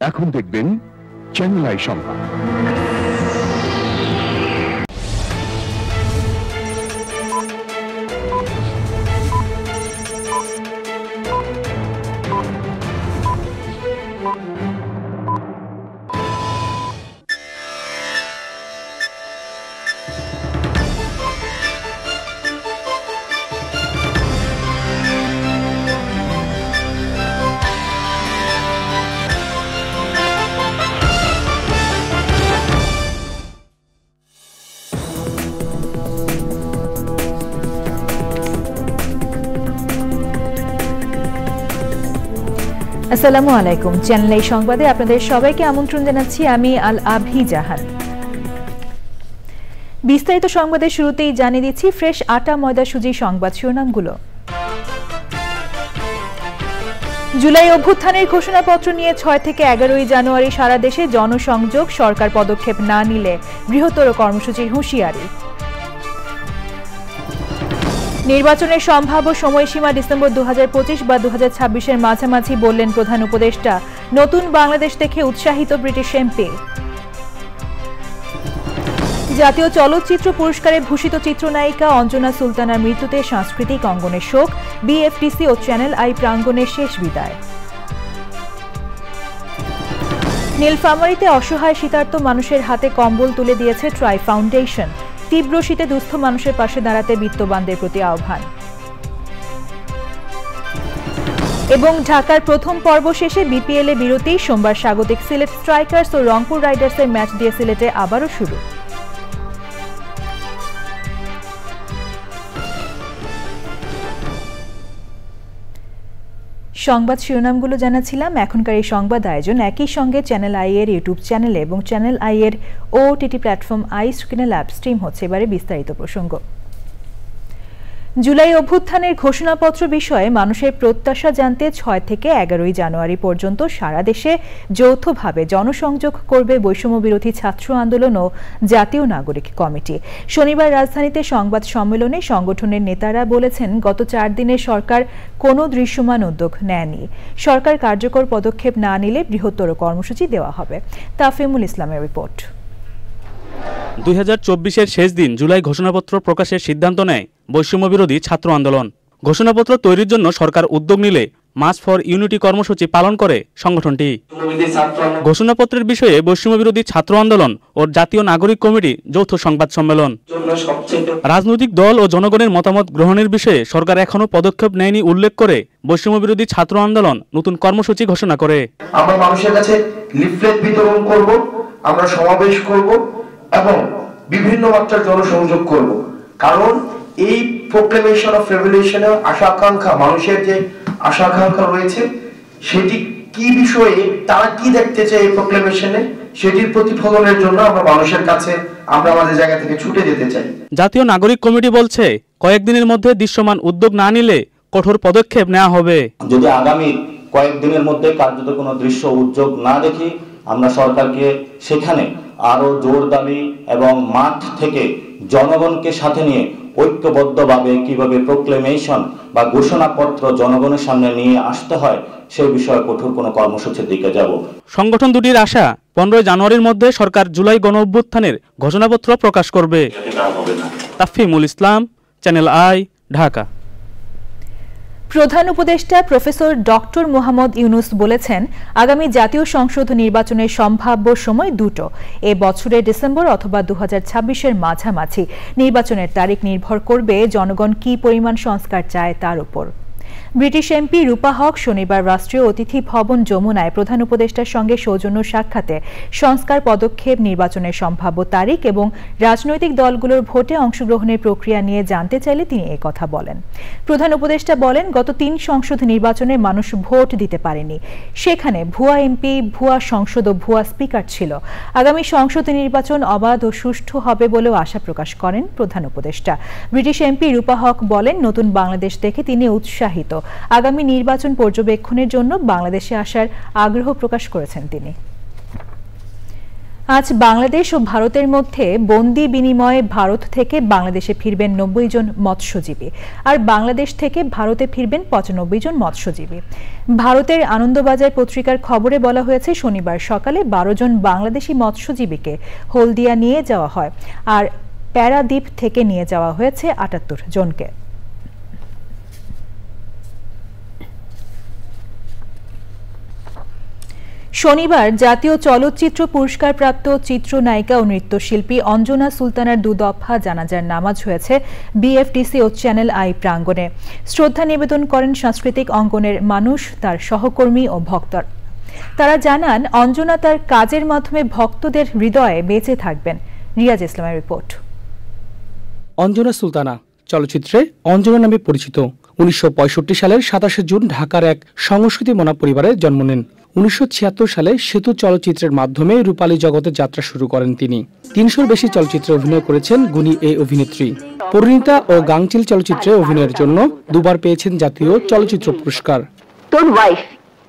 এখন দেখবেন channel I সংবাদ। আসসালামু আলাইকুম। চ্যানেল আই সংবাদে আপনাদের সবাইকে আমন্ত্রণ জানাচ্ছি আমি আল আভি জাহান। বিস্তারিত সংবাদের শুরুতেই জানিয়ে দিচ্ছি ফ্রেশ আটা ময়দা সুজি সংবাদ শিরোনামগুলো। জুলাই অভ্যুত্থানের ঘোষণাপত্র নিয়ে 6 থেকে 11 জানুয়ারি সারা দেশে জনসংযোগ, সরকার পদক্ষেপ না নিলে বৃহত্তর কর্মসূচির হুঁশিয়ারি। নির্বাচনের সম্ভাব্য সময়সীমা ডিসেম্বর 2025 বা 2026-এর মাঝামাঝি বললেন প্রধান উপদেষ্টা। নতুন বাংলাদেশ দেখে উৎসাহিত ব্রিটিশ এমপি। জাতীয় চলচ্চিত্র পুরস্কারে ভূষিত চিত্রনায়িকা অঞ্জনা সুলতানার মৃত্যুতে সাংস্কৃতিক অঙ্গনের শোক, বিএফটিসি ও চ্যানেল আই প্রাঙ্গণের শেষ বিদায়। নীলফামারীতে অসহায় শীতার্ত মানুষের হাতে কম্বল তুলে দিয়েছে ট্রাই ফাউন্ডেশন। তীব্র শীতে দুস্থ মানুষের পাশে দাঁড়াতে বিত্তবানদের প্রতি আহ্বান। এবং ঢাকার প্রথম পর্ব শেষে বিপিএল এ বিরতি, সোমবার স্বাগতিক সিলেট স্ট্রাইকার্স ও রংপুর রাইডার্সের ম্যাচ দিয়ে সিলেটে আবারও শুরু। সংবাদ শিরোনামগুলো জানাচ্ছিলাম। এখনকার এই সংবাদ আয়োজন একই সঙ্গে চ্যানেল আই এর ইউটিউব চ্যানেলে এবং চ্যানেল আই এর ওটিটি প্ল্যাটফর্ম আই স্ক্রিনে লাইভ স্ট্রিম হচ্ছে। এবারে বিস্তারিত প্রসঙ্গ। জুলাই অভ্যুত্থানের ঘোষণাপত্র বিষয়ে মানুষের প্রত্যাশা জানতে 6 থেকে 11 জানুয়ারি পর্যন্ত সারা দেশে যৌথভাবে জনসংযোগ করবে বৈষম্য বিরোধী ছাত্র আন্দোলন ও জাতীয় নাগরিক কমিটি। শনিবার রাজধানীতে সংবাদ সম্মেলনে সংগঠনের নেতারা বলেছেন, গত 4 দিনে সরকার কোনো দৃশ্যমান উদ্যোগ নেয়নি। সরকার কার্যকর পদক্ষেপ না নিলে বৃহত্তর কর্মসূচি দেওয়া হবে। তাফিমুল ইসলামের রিপোর্ট। 2024-এর শেষ দিন জুলাই ঘোষণাপত্র প্রকাশের সিদ্ধান্ত নেয় বৈষম্য বিরোধী ছাত্র আন্দোলন। ঘোষণাপত্র তৈরির জন্য সরকার উদ্যোগ নিলে মার্চ ফর ইউনিটি কর্মসূচি পালন করে সংগঠনটি। ঘোষণাপত্রের বিষয়ে বৈষম্য বিরোধী ছাত্র আন্দোলন ও জাতীয় নাগরিক কমিটি যৌথ সংবাদ সম্মেলন। রাজনৈতিক দল ও জনগণের মতামত গ্রহণের বিষয়ে সরকার এখনো পদক্ষেপ নেয়নি উল্লেখ করে বৈষম্য বিরোধী ছাত্র আন্দোলন নতুন কর্মসূচি ঘোষণা করে। আমরা মানুষের কাছে লিফলেট বিতরণ করব, আমরা সমাবেশ করব এবং বিভিন্ন মাত্রার জনসংযোগ করব। কারণ এই প্রোক্লেমেশন অফ রেভলিউশনের আশা আকাঙ্ক্ষা, মানুষের যে আশা আকাঙ্ক্ষা রয়েছে, সেটি কি বিষয়ে তারা কি দেখতে চায় এই প্রোক্লেমেশনে, সেটির প্রতিফলনের জন্য আমরা মানুষের কাছে আমরা আমাদের জায়গা থেকে ছুটে যেতে চাই। জাতীয় নাগরিক কমিটি বলছে, কয়েকদিনের মধ্যে দৃশ্যমান উদ্যোগ না নিলে কঠোর পদক্ষেপ নেওয়া হবে। যদি আগামী কয়েকদিনের মধ্যে কার্যত কোনো দৃশ্য উদ্যোগ না দেখি, আমরা সরকারকে সেখানে আরো জোর দাবি এবং মাঠ থেকে জনগণকে সাথে নিয়ে ঐক্যবদ্ধভাবে কিভাবে প্রোক্লেমেশন বা ঘোষণাপত্র জনগণের সামনে নিয়ে আসতে হয় সেই বিষয়ে কঠোর কোনো কর্মসূচির দিকে যাব। সংগঠন দুটির আশা, 15 জানুয়ারির মধ্যে সরকার জুলাই গণ অভ্যুত্থানের ঘোষণাপত্র প্রকাশ করবে। তাফিমুল ইসলাম, চ্যানেল আই, ঢাকা। প্রধান উপদেষ্টা প্রফেসর ডক্টর মোহাম্মদ ইউনুস বলেছেন, আগামী জাতীয় সংসদ নির্বাচনের সম্ভাব্য সময় দুটো। এ বছরের ডিসেম্বর অথবা 2026-এর মাঝামাঝি। নির্বাচনের তারিখ নির্ভর করবে জনগণ কি পরিমাণ সংস্কার চায় তার উপর। ব্রিটিশ এমপি রূপা হক শনিবার রাষ্ট্রীয় অতিথি ভবন যমুনায় প্রধান উপদেষ্টার সঙ্গে সৌজন্য সাক্ষাতে সংস্কার পদক্ষেপ, নির্বাচনের সম্ভাব্য তারিখ এবং রাজনৈতিক দলগুলোর ভোটে অংশগ্রহণের প্রক্রিয়া নিয়ে জানতে চাইলে তিনি একথা বলেন। প্রধান উপদেষ্টা বলেন, গত 3 সংসদ নির্বাচনে মানুষ ভোট দিতে পারেনি। সেখানে ভুয়া এমপি, ভুয়া সংসদ ও ভুয়া স্পিকার ছিল। আগামী সংসদ নির্বাচন অবাধ ও সুষ্ঠু হবে বলেও আশা প্রকাশ করেন প্রধান উপদেষ্টা। ব্রিটিশ এমপি রূপা হক বলেন, নতুন বাংলাদেশ দেখে তিনি উৎসাহিত। আগামী নির্বাচন পর্যবেক্ষণের জন্য বাংলাদেশে আসার আগ্রহ প্রকাশ করেছেন তিনি। আজ বাংলাদেশ ও ভারতের মধ্যে বন্দি বিনিময়ে ভারত থেকে বাংলাদেশে ফিরবেন 90 জন মৎস্যজীবী, আর বাংলাদেশ থেকে ভারতে ফিরবেন 95 জন মৎস্যজীবী। ভারতের আনন্দবাজার পত্রিকার খবরে বলা হয়েছে, শনিবার সকালে 12 জন বাংলাদেশি মৎস্যজীবীকে হলদিয়া নিয়ে যাওয়া হয়, আর প্যারাদ্বীপ থেকে নিয়ে যাওয়া হয়েছে 78 জনকে। শনিবার জাতীয় চলচ্চিত্র পুরস্কারপ্রাপ্ত চিত্রনায়িকা ও নৃত্যশিল্পী অঞ্জনা সুলতানার 2 দফা জানাজার নামাজ হয়েছে বিএফডিসি ও চ্যানেল আই প্রাঙ্গণে। শ্রদ্ধা নিবেদন করেন সাংস্কৃতিক অঙ্গনের মানুষ, তার সহকর্মী ও ভক্তরা। তারা জানান, অঞ্জনা তার কাজের মাধ্যমে ভক্তদের হৃদয়ে বেঁচে থাকবেন। রিয়াজ ইসলামের রিপোর্ট। অঞ্জনা সুলতানা চলচ্চিত্রে অঞ্জনা নামে পরিচিত। 1965 সালের 27 জুন ঢাকার এক সংস্কৃতি মনা পরিবারে জন্ম নেন। 1976 সালে সেতু চলচ্চিত্রের মাধ্যমে রূপালী জগতে যাত্রা শুরু করেন তিনি। 300-র বেশি চলচ্চিত্রে অভিনয় করেছেন গুণী এই অভিনেত্রী। পরিণীতা ও গাংচিল চলচ্চিত্রে অভিনয়ের জন্য 2বার পেয়েছেন জাতীয় চলচ্চিত্র পুরস্কার। তোর ওয়াইফ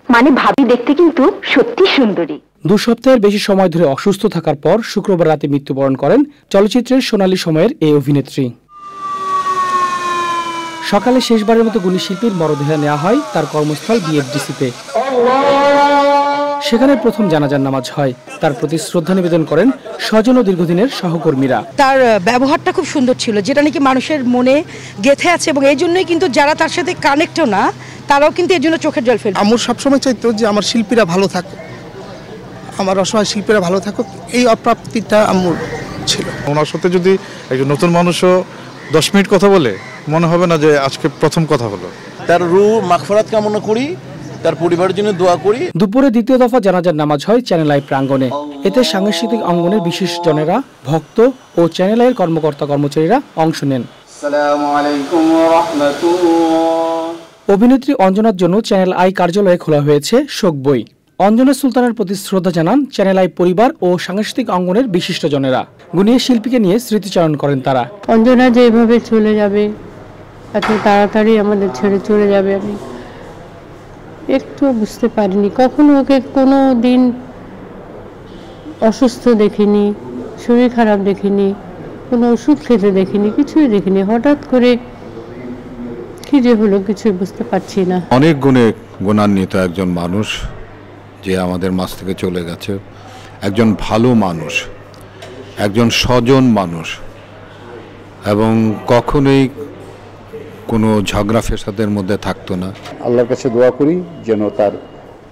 মানে ভাবি দেখতে কিন্তু সত্যি সুন্দরী। 2 সপ্তাহের বেশি সময় ধরে অসুস্থ থাকার পর শুক্রবার রাতে মৃত্যুবরণ করেন চলচ্চিত্রের সোনালী সময়ের এই অভিনেত্রী। সকালে শেষবারের মতো গুণী শিল্পীর মরদেহ নেওয়া হয় তার কর্মস্থল বিএফডিসিতে। সেখানে প্রথম জানাজার নামাজ হয়। তার প্রতি শ্রদ্ধা নিবেদন করেন স্বজন ও দীর্ঘদিনের সহকর্মীরা। তার ব্যবহারটা খুব সুন্দর ছিল, যেটা নাকি মানুষের মনে গেঁথে আছে, এবং এই জন্যই কিন্তু যারা তার সাথে কানেক্টও না তারাও কিন্তু এর জন্য চোখের জল ফেলে। আমার সবসময় চাইতো যে আমার শিল্পীরা ভালো থাকুক, আমার অসহায় শিল্পীরা ভালো থাকুক, এই অপ্রাপ্তিটা আমার ছিল। ওনার সাথে যদি একজন নতুন মানুষও 10 মিনিট কথা বলে, মনে হবে না যে আজকে প্রথম কথা হলো। তার রূহ মাগফিরাত কামনা করি, তার পরিবারের জন্য দোয়া করি। দুপুরে 2য় দফা জানাজার নামাজ হয় চ্যানেল আই প্রাঙ্গণে। এতে সাংস্কৃতিক অঙ্গনের বিশেষ জনেরা, ভক্ত ও চ্যানেল আইয়ের কর্মকর্তা কর্মচারীরা অংশ নেন। আসসালামু আলাইকুম ওয়া রাহমাতুল্লাহ। অভিনেত্রী অঞ্জনার জন্য চ্যানেল আই কার্যালয়ে খোলা হয়েছে শোক বই। অঞ্জনা সুলতানের প্রতি শ্রদ্ধা জানান চ্যানেল আই পরিবার ও সাংস্কৃতিক অঙ্গনের বিশিষ্ট জনেরা। গুণী শিল্পীকে নিয়ে স্মৃতিচারণ করেন তারা। অঞ্জনা যেভাবে চলে যাবে, এত তাড়াতাড়ি আমাদের ছেড়ে চলে যাবে, আমি একটু বুঝতে পারিনি। কখনো ওকে কোনো দিন অসুস্থ দেখিনি, শরীর খারাপ দেখিনি, কোনো ওষুধ খেতে দেখিনি, কিছুই দেখিনি। হঠাৎ করে কি যে হলো কিছুই বুঝতে পারছি না। অনেক গুণে গুণান্বিত একজন মানুষ যে আমাদের মাঝ থেকে চলে গেছে। একজন ভালো মানুষ, একজন স্বজন মানুষ, এবং কখনোই কোনো ঝগড়া ফেসাদের মধ্যে থাকতো না। আল্লাহর কাছে দোয়া করি যেন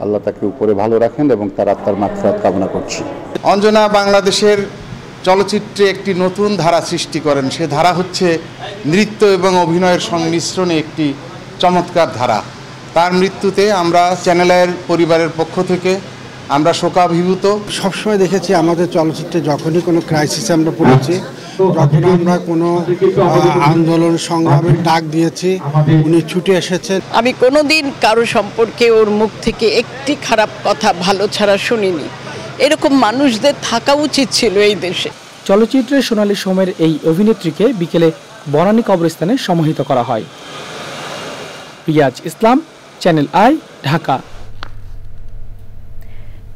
আল্লাহ তাকে উপরে ভালো রাখেন এবং তার আত্মার মাগফিরাত কামনা করছি। অঞ্জনা বাংলাদেশের চলচ্চিত্রে একটি নতুন ধারা সৃষ্টি করেন। সে ধারা হচ্ছে নৃত্য এবং অভিনয়ের সংমিশ্রণে একটি চমৎকার ধারা। তার মৃত্যুতে আমরা চ্যানেল আইয়ের পরিবারের পক্ষ থেকে আমরা শোকাভিভূত। সবসময় দেখেছি আমাদের চলচ্চিত্রে যখনই কোনো ক্রাইসিসে আমরা পড়েছি, যখন আমরা কোনো আন্দোলন সংগ্রামের ডাক দিয়েছি, উনি ছুটে এসেছেন। আমি কোনোদিন কারো সম্পর্কে ওর মুখ থেকে একটি খারাপ কথা ভালো ছাড়া শুনিনি। এরকম মানুষদের থাকা উচিত ছিল এই দেশে। চলচ্চিত্রের সোনালী সময়ের এই অভিনেত্রীকে বিকেলে বনানী কবরস্থানে সমাহিত করা হয়। রিয়াজ ইসলাম, চ্যানেল আই, ঢাকা।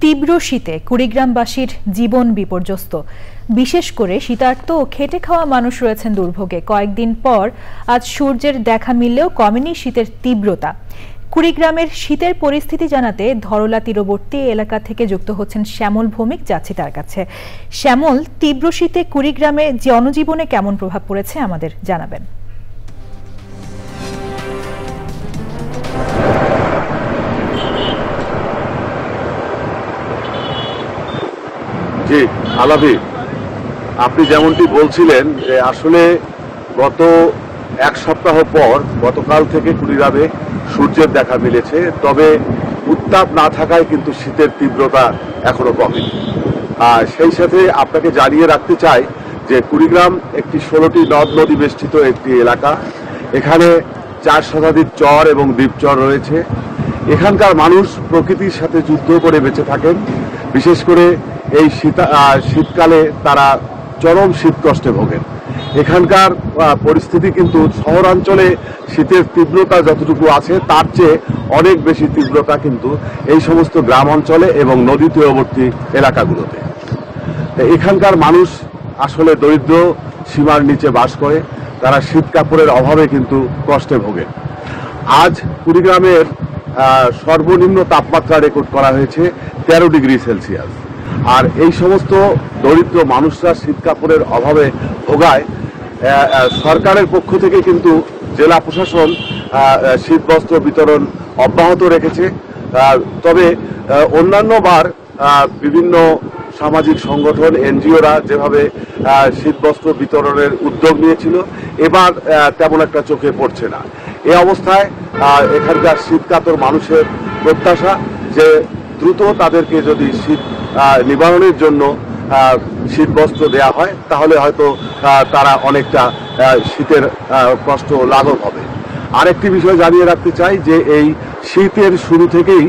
তীব্র শীতে কুড়িগ্রামবাসীর জীবন বিপর্যস্ত। বিশেষ করে শীতার্ত ও খেটে খাওয়া মানুষ রয়েছেন দুর্ভোগে। কয়েকদিন পর আজ সূর্যের দেখা মিললেও কমেনি শীতের তীব্রতা। কুড়িগ্রামের শীতের পরিস্থিতি জানাতে ধরলা তীরবর্তী এলাকা থেকে যুক্ত হচ্ছেন শ্যামল ভৌমিক, যাচ্ছি তার কাছে। শ্যামল, তীব্র শীতে কুড়িগ্রামে জনজীবনে কেমন প্রভাব পড়েছে আমাদের জানাবেন। জি আলাবি, আপনি যেমনটি বলছিলেন যে আসলে গত 1 সপ্তাহ পর গতকাল থেকে কুড়িগ্রামে সূর্যের দেখা মিলেছে। তবে উত্তাপ না থাকায় কিন্তু শীতের তীব্রতা এখনো কমেনি। আর সেই সাথে আপনাকে জানিয়ে রাখতে চাই যে কুড়িগ্রাম একটি 16টি নদ নদী বেষ্টিত একটি এলাকা। এখানে 4 শতাধিক চর এবং দ্বীপচর রয়েছে। এখানকার মানুষ প্রকৃতির সাথে যুদ্ধ করে বেঁচে থাকেন। বিশেষ করে এই শীতকালে তারা চরম শীত কষ্টে ভোগেন। এখানকার পরিস্থিতি কিন্তু শহরাঞ্চলে শীতের তীব্রতা যতটুকু আছে তার চেয়ে অনেক বেশি তীব্রতা কিন্তু এই সমস্ত গ্রাম অঞ্চলে এবং নদী তীরবর্তী এলাকাগুলোতে। এখানকার মানুষ আসলে দরিদ্র সীমার নিচে বাস করে, তারা শীত কাপড়ের অভাবে কিন্তু কষ্টে ভোগে। আজ কুড়িগ্রামের সর্বনিম্ন তাপমাত্রা রেকর্ড করা হয়েছে 13 ডিগ্রি সেলসিয়াস। আর এই সমস্ত দরিদ্র মানুষরা শীত কাপড়ের অভাবে ভোগায় সরকারের পক্ষ থেকে কিন্তু জেলা প্রশাসন শীতবস্ত্র বিতরণ অব্যাহত রেখেছে। তবে অন্যান্যবার বিভিন্ন সামাজিক সংগঠন এনজিওরা যেভাবে শীতবস্ত্র বিতরণের উদ্যোগ নিয়েছিল, এবার তেমন একটা চোখে পড়ছে না। এই অবস্থায় এখানকার শীতকাতর মানুষের প্রত্যাশা যে দ্রুত তাদেরকে যদি শীত নিবারণের জন্য শীতবস্ত্র দেয়া হয়, তাহলে হয়তো তারা অনেকটা শীতের কষ্ট লাঘব হবে। আরেকটি বিষয় জানিয়ে রাখতে চাই যে এই শীতের শুরু থেকেই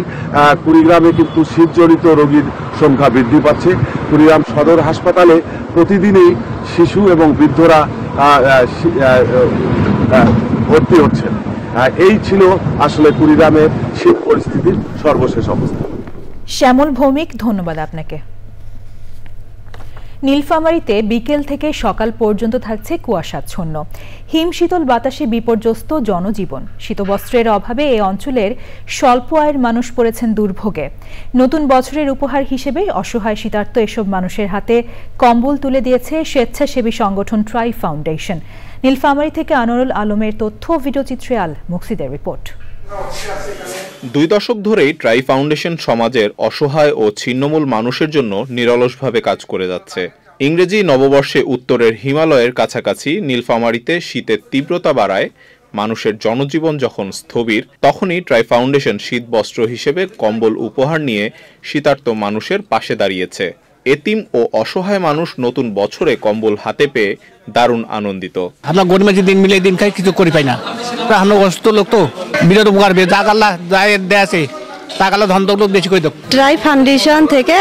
কুড়িগ্রামে কিন্তু শীতজনিত রোগীর সংখ্যা বৃদ্ধি পাচ্ছে। কুড়িগ্রাম সদর হাসপাতালে প্রতিদিনই শিশু এবং বৃদ্ধরা ভর্তি হচ্ছেন। এই ছিল আসলে কুড়িগ্রামের শীত পরিস্থিতির সর্বশেষ অবস্থা। শ্যামল ভৌমিক, ধন্যবাদ আপনাকে। নীলফামারীতে বিকেল থেকে সকাল পর্যন্ত থাকছে কুয়াশাচ্ছন্ন। হিমশীতল বাতাসে বিপর্যস্ত জনজীবন। শীতবস্ত্রের অভাবে এই অঞ্চলের স্বল্প আয়ের মানুষ পড়েছেন দুর্ভোগে। নতুন বছরের উপহার হিসেবে অসহায় শীতার্ত এসব মানুষের হাতে কম্বল তুলে দিয়েছে স্বেচ্ছাসেবী সংগঠন ট্রাই ফাউন্ডেশন। নীলফামারী থেকে আনোয়ারুল আলমের তথ্য, ভিডিওচিত্রে আল মুকসিদের রিপোর্ট। 2 দশক ধরেই ট্রাই ফাউন্ডেশন সমাজের অসহায় ও ছিন্নমূল মানুষের জন্য নিরলসভাবে কাজ করে যাচ্ছে। ইংরেজি নববর্ষে উত্তরের হিমালয়ের কাছাকাছি নীলফামারীতে শীতের তীব্রতা বাড়ায় মানুষের জনজীবন যখন স্থবির, তখনই ট্রাই ফাউন্ডেশন শীত বস্ত্র হিসেবে কম্বল উপহার নিয়ে শীতার্ত মানুষের পাশে দাঁড়িয়েছে। এতিম ও অসহায় মানুষ নতুন বছরে কম্বল হাতে পেয়ে দারুণ আনন্দিত। আমরা গরিব মানুষ দিন মিলে দিন খাই, কিছু করি পাই না। আমরা কষ্ট লোক তো বিরাট উপকার পেয়ে যা আল্লাহ দেয় আছে তা আল্লাহ ধন দৌলত বেশি করে দেব। ট্রাই ফাউন্ডেশন থেকে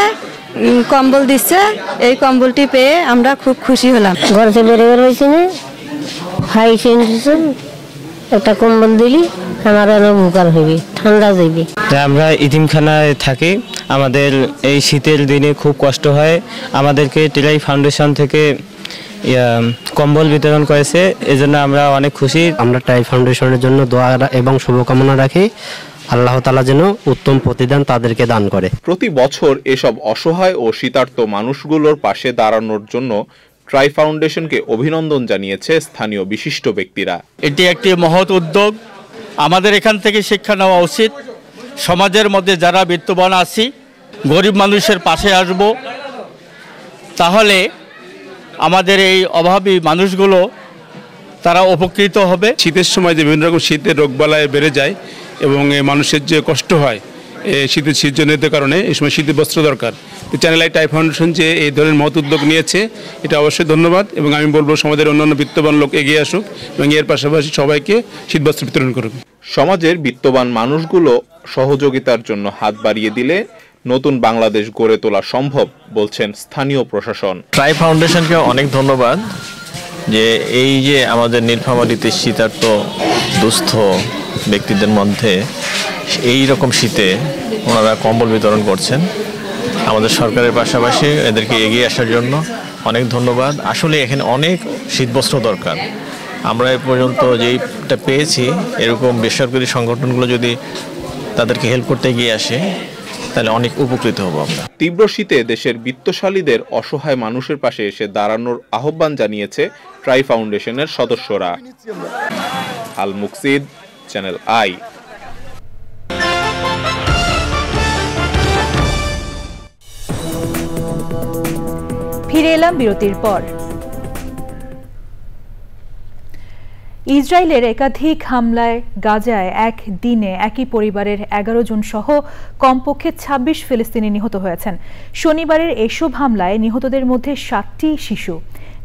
কম্বল দিচ্ছে, এই কম্বলটি পেয়ে আমরা খুব খুশি হলাম। ঘর থেকে বের হয়েছি না, হাই সেন্সেশন একটা কম্বল দিলি আমার আরো উপকার হইবে, ঠান্ডা যাইবে। আমরা ইতিমখানায় থাকি, আমাদের এই শীতের দিনে খুব কষ্ট হয়। আমাদেরকে ট্রাই ফাউন্ডেশন থেকে কম্বল বিতরণ করেছে, এজন্য আমরা অনেক খুশি। আমরা ট্রাই ফাউন্ডেশনের জন্য দোয়া এবং শুভকামনা রাখি, আল্লাহ তাআলা যেন উত্তম প্রতিদান তাদেরকে দান করে। প্রতি বছর এসব অসহায় ও শীতার্ত মানুষগুলোর পাশে দাঁড়ানোর জন্য ট্রাই ফাউন্ডেশনকে অভিনন্দন জানিয়েছে স্থানীয় বিশিষ্ট ব্যক্তিরা। এটি একটি মহৎ উদ্যোগ, আমাদের এখান থেকে শিক্ষা নেওয়া উচিত। সমাজের মধ্যে যারা বিত্তবান আছি, গরিব মানুষের পাশে আসব, তাহলে আমাদের এই অভাবী মানুষগুলো তারা উপকৃত হবে। শীতের সময় যে বিভিন্ন রকম শীতের রোগবালাই বেড়ে যায় এবং মানুষের যে কষ্ট হয় শীতের শীতজনিত কারণে, এই সময় শীতের বস্ত্র দরকার। তো চ্যানেল আই ট্রাই ফাউন্ডেশন যে এই ধরনের মহৎ উদ্যোগ নিয়েছে, এটা অবশ্যই ধন্যবাদ। এবং আমি বলবো সমাজের অন্যান্য বিত্তবান লোক এগিয়ে আসুক এবং এর পাশাপাশি সবাইকে শীতবস্ত্র বিতরণ করুক। সমাজের বিত্তবান মানুষগুলো সহযোগিতার জন্য হাত বাড়িয়ে দিলে নতুন বাংলাদেশ গড়ে তোলা সম্ভব বলছেন স্থানীয় প্রশাসন। ট্রাই ফাউন্ডেশনকে অনেক ধন্যবাদ যে এই যে আমাদের নীলফামারীতে শীতার্ত দুস্থ ব্যক্তিদের মধ্যে এই রকম শীতে ওনারা কম্বল বিতরণ করছেন। আমাদের সরকারের পাশাপাশি এদেরকে এগিয়ে আসার জন্য অনেক ধন্যবাদ। আসলে এখানে অনেক শীতবস্ত্র দরকার। আমরা এ পর্যন্ত যেইটা পেয়েছি, এরকম বেসরকারি সংগঠনগুলো যদি তাদেরকে হেল্প করতে এগিয়ে আসে তাহলে অনেক উপকৃত হব আমরা। তীব্র শীতে দেশের বিত্তশালীদের অসহায় মানুষের পাশে এসে দাঁড়ানোর আহ্বান জানিয়েছে ট্রাই ফাউন্ডেশনের সদস্যরা। আল মুকসিদ, চ্যানেল আই। ফিরে এলাম বিরতির পর। ইসরায়েলের একাধিক হামলায় গাজায় এক দিনে একই পরিবারের 11 জন সহ কমপক্ষে 26 ফিলিস্তিনি নিহত হয়েছেন। শনিবারের এসব হামলায় নিহতদের মধ্যে 7টি শিশু।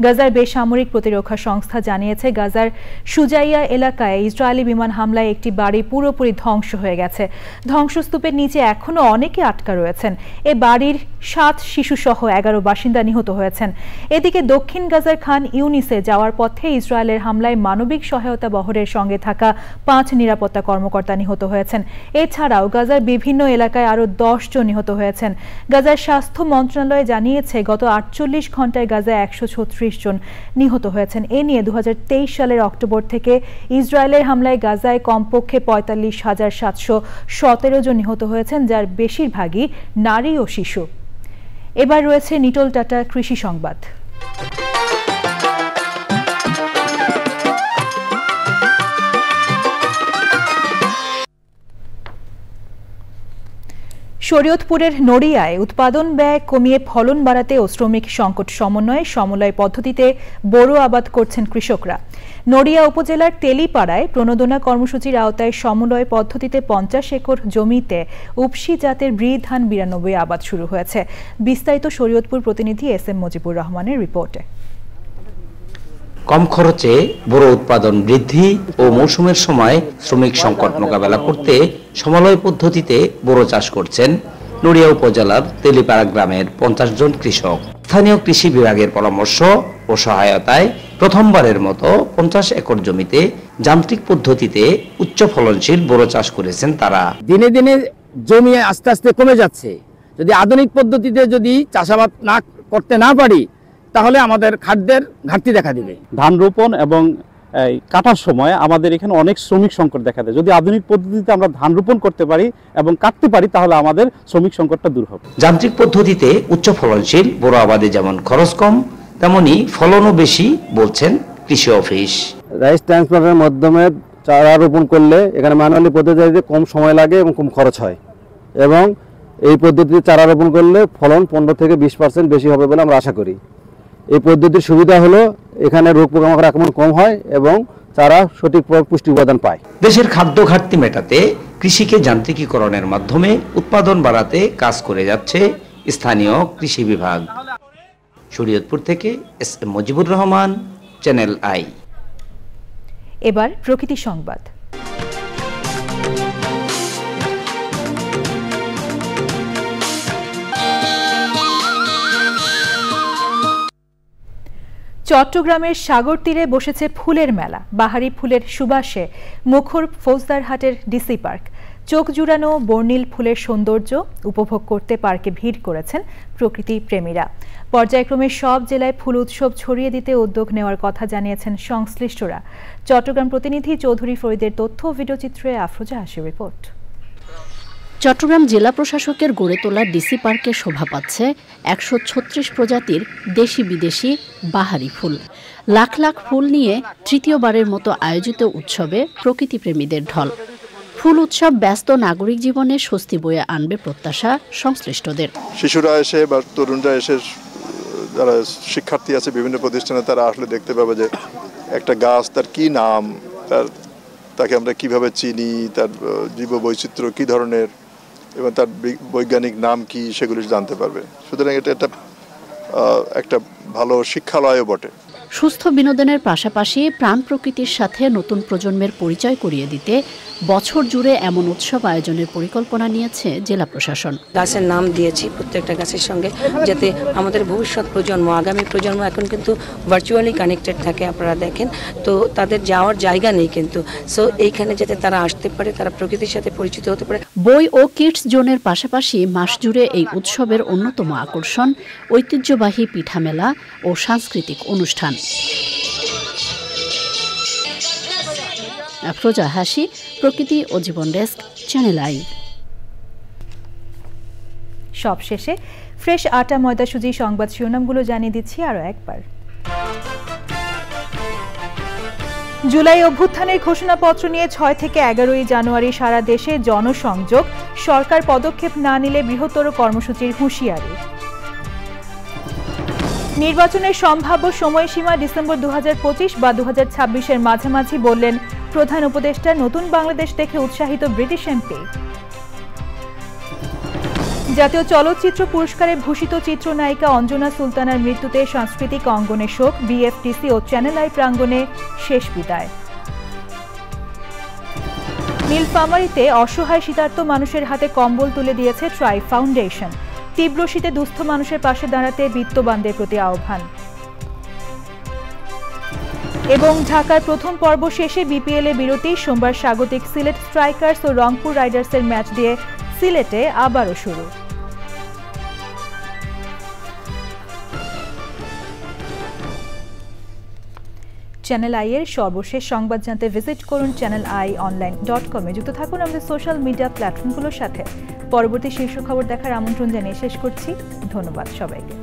গাজার বেসামরিক প্রতিরক্ষা সংস্থা জানিয়েছে গাজার সুজাইয়া এলাকায় ইসরায়েলি বিমান হামলায় একটি বাড়ি পুরোপুরি ধ্বংস হয়ে গেছে। ধ্বংসস্তূপের নিচে এখনো অনেকে আটকা রয়েছেন। এ বাড়ির 7 শিশুসহ 11 বাসিন্দা নিহত হয়েছেন। এদিকে দক্ষিণ গাজার খান ইউনিসে যাওয়ার পথে ইসরায়েলের হামলায় মানবিক সহায়তা বহরের সঙ্গে থাকা 5 নিরাপত্তা কর্মকর্তা নিহত হয়েছেন। এছাড়াও গাজার বিভিন্ন এলাকায় আরও 10 জন নিহত হয়েছেন। গাজার স্বাস্থ্য মন্ত্রণালয় জানিয়েছে গত 48 ঘন্টায় গাজায় 136 জন নিহত হয়েছেন। এ নিয়ে 2023 সালের অক্টোবর থেকে ইসরায়েলের হামলায় গাজায় কমপক্ষে 45,717 জন নিহত হয়েছেন, যার বেশিরভাগই নারী ও শিশু। এবার রয়েছে নিটল টাটা কৃষি সংবাদ। শরীয়তপুরের নড়িয়ায় উৎপাদন ব্যয় কমিয়ে ফলন বাড়াতে ও শ্রমিক সংকট সমন্বয়ে সমলয় পদ্ধতিতে বোরো আবাদ করছেন কৃষকরা। নড়িয়া উপজেলার তেলিপাড়ায় প্রণোদনা কর্মসূচির আওতায় সমলয় পদ্ধতিতে 50 একর জমিতে উপসি জাতের ব্রি ধান 92 আবাদ শুরু হয়েছে। বিস্তারিত শরীয়তপুর প্রতিনিধি এস.এম. মুজিবুর রহমানের রিপোর্টে। কম খরচে বোরো উৎপাদন বৃদ্ধি ও মৌসুমের সময় শ্রমিক সংকট মোকাবেলা করতে সমলয় পদ্ধতিতে বোরো চাষ করছেন নড়িয়া উপজেলার তেলিপাড়া গ্রামের 50 জন কৃষক। স্থানীয় কৃষি বিভাগের পরামর্শ ও সহায়তায় প্রথমবারের মতো 50 একর জমিতে যান্ত্রিক পদ্ধতিতে উচ্চ ফলনশীল বোরো চাষ করেছেন তারা। দিনে দিনে জমি আস্তে আস্তে কমে যাচ্ছে। যদি আধুনিক পদ্ধতিতে যদি চাষাবাদ না করতে না পারি তাহলে আমাদের খাদ্যের ঘাটতি দেখা দিবে। ধান রোপণ এবং কাটার সময় আমাদের এখানে অনেক শ্রমিক সংকট দেখা দেয়। যদি আধুনিক পদ্ধতিতে আমরা ধান রোপণ করতে পারি এবং কাটতে পারি তাহলে আমাদের শ্রমিক সংকটটা দূর হবে। যান্ত্রিক পদ্ধতিতে উচ্চ ফলনশীল বোরো আবাদে যেমন খরচ কম তেমনি ফলনও বেশি বলছেন কৃষি অফিস। রাইস ট্রান্সপ্লান্টের মাধ্যমে চারা রোপণ করলে এখানে ম্যানুয়ালি পদ্ধতিতে কম সময় লাগে এবং কম খরচ হয়, এবং এই পদ্ধতিতে চারা রোপণ করলে ফলন 15 থেকে 20% বেশি হবে বলে আমরা আশা করি। এই পদ্ধতির সুবিধা হলো এখানে রোগ পোকামাকড় আক্রমণ কম হয় এবং চারা সঠিক পুষ্টি উপাদান পায়। দেশের খাদ্য ঘাটতি মেটাতে কৃষিকে যান্ত্রিকীকরণের মাধ্যমে উৎপাদন বাড়াতে কাজ করে যাচ্ছে স্থানীয় কৃষি বিভাগ। শরীয়তপুর থেকে SM. Mujibur Rahman, channel I. এবার প্রকৃতি সংবাদ। চট্টগ্রামের সাগর তীরে বসেছে ফুলের মেলা। বাহারি ফুলের সুবাসে মুখর ফৌজদারহাটের ডিসি পার্ক। চোখ জুড়ানো বর্ণিল ফুলের সৌন্দর্য উপভোগ করতে পার্কে ভিড় করেছেন প্রকৃতি প্রেমীরা। পর্যায়ক্রমে সব জেলায় ফুল উৎসব ছড়িয়ে দিতে উদ্যোগ নেওয়ার কথা জানিয়েছেন সংশ্লিষ্টরা। চট্টগ্রাম প্রতিনিধি চৌধুরী ফরিদের তথ্য ও ভিডিওচিত্রে আফরোজা হাসির রিপোর্ট। চট্টগ্রাম জেলা প্রশাসকের গড়ে তোলা ডিসি পার্কে শোভা পাচ্ছে 136 প্রজাতির দেশি বিদেশি বাহারি ফুল। লাখ লাখ ফুল নিয়ে তৃতীয়বারের মতো আয়োজিত উৎসবে প্রকৃতিপ্রেমীদের ঢল। ফুল উৎসব ব্যস্ত নাগরিক জীবনে স্বস্তি বয়ে আনবে প্রত্যাশা সংশ্লিষ্টদের। শিশুরা এসে বা তরুণরা এসে, যারা শিক্ষার্থী আছে বিভিন্ন প্রতিষ্ঠানে, তারা আসলে দেখতে পাবে যে একটা গাছ তার কি নাম, তাকে আমরা কিভাবে চিনি, তার জীববৈচিত্র্য কি ধরনের এবং তার বৈজ্ঞানিক নাম কি, সেগুলি জানতে পারবে। সুতরাং এটা একটা ভালো শিক্ষালয়ও বটে। সুস্থ বিনোদনের পাশাপাশি প্রাণ প্রকৃতির সাথে নতুন প্রজন্মের পরিচয় করিয়ে দিতে বছর জুড়ে এমন উৎসব আয়োজনের পরিকল্পনা নিয়েছে জেলা প্রশাসন। গাছের নাম দিয়েছি প্রত্যেকটা গাছের সঙ্গে, যাতে আমাদের ভবিষ্যৎ প্রজন্ম, আগামী প্রজন্ম এখন কিন্তু ভার্চুয়ালি কানেক্টেড থাকে। আপনারা দেখেন তো তাদের যাওয়ার জায়গা নেই, কিন্তু সো এইখানে যাতে তারা আসতে পারে, তারা প্রকৃতির সাথে পরিচিত হতে পারে। বই ও কিডস জোনের পাশাপাশি মাস জুড়ে এই উৎসবের অন্যতম আকর্ষণ ঐতিহ্যবাহী পিঠা মেলা ও সাংস্কৃতিক অনুষ্ঠান। আফরোজা হাসি, প্রকৃতি ও জীবন ডেস্ক, চ্যানেল আই। সবশেষে ফ্রেশ আটা ময়দা সুজি সংবাদ শিরোনামগুলো জানিয়ে দিচ্ছি আরো একবার। জুলাই অভ্যুত্থানের ঘোষণাপত্র নিয়ে 6 থেকে 11 জানুয়ারি সারা দেশে জনসংযোগ। সরকার পদক্ষেপ না নিলে বৃহত্তর কর্মসূচির হুঁশিয়ারি। নির্বাচনের সম্ভাব্য সময়সীমা ডিসেম্বর 2025 বা 2026-এর মাঝামাঝি বললেন প্রধান উপদেষ্টা। নতুন বাংলাদেশ দেখে উৎসাহিত ব্রিটিশ এমপি। জাতীয় চলচ্চিত্র পুরস্কারে ভূষিত চিত্রনায়িকা অঞ্জনা সুলতানার মৃত্যুতে সাংস্কৃতিক অঙ্গনে শোক, বিএফটিসি ও চ্যানেল আই প্রাঙ্গণে শেষ বিদায়। নীলফামারীতে অসহায় শীতার্ত মানুষের হাতে কম্বল তুলে দিয়েছে ট্রাই ফাউন্ডেশন। তীব্র শীতে দুস্থ মানুষের পাশে দাঁড়াতে বিত্তবানদের প্রতি আহ্বান। এবং ঢাকার প্রথম পর্ব শেষে বিপিএল এ বিরতি, সোমবার স্বাগতিক সিলেট স্ট্রাইকার্স ও রংপুর রাইডার্সের ম্যাচ দিয়ে সিলেটে আবারও শুরু। চ্যানেল আই এর সর্বশেষ সংবাদ জানতে ভিজিট করুন channelionline.com যুক্ত থাকুন আমাদের সোশ্যাল মিডিয়া প্ল্যাটফর্মগুলোর সাথে। পরবর্তী শীর্ষ খবর দেখার আমন্ত্রণ জানিয়ে শেষ করছি। ধন্যবাদ সবাইকে।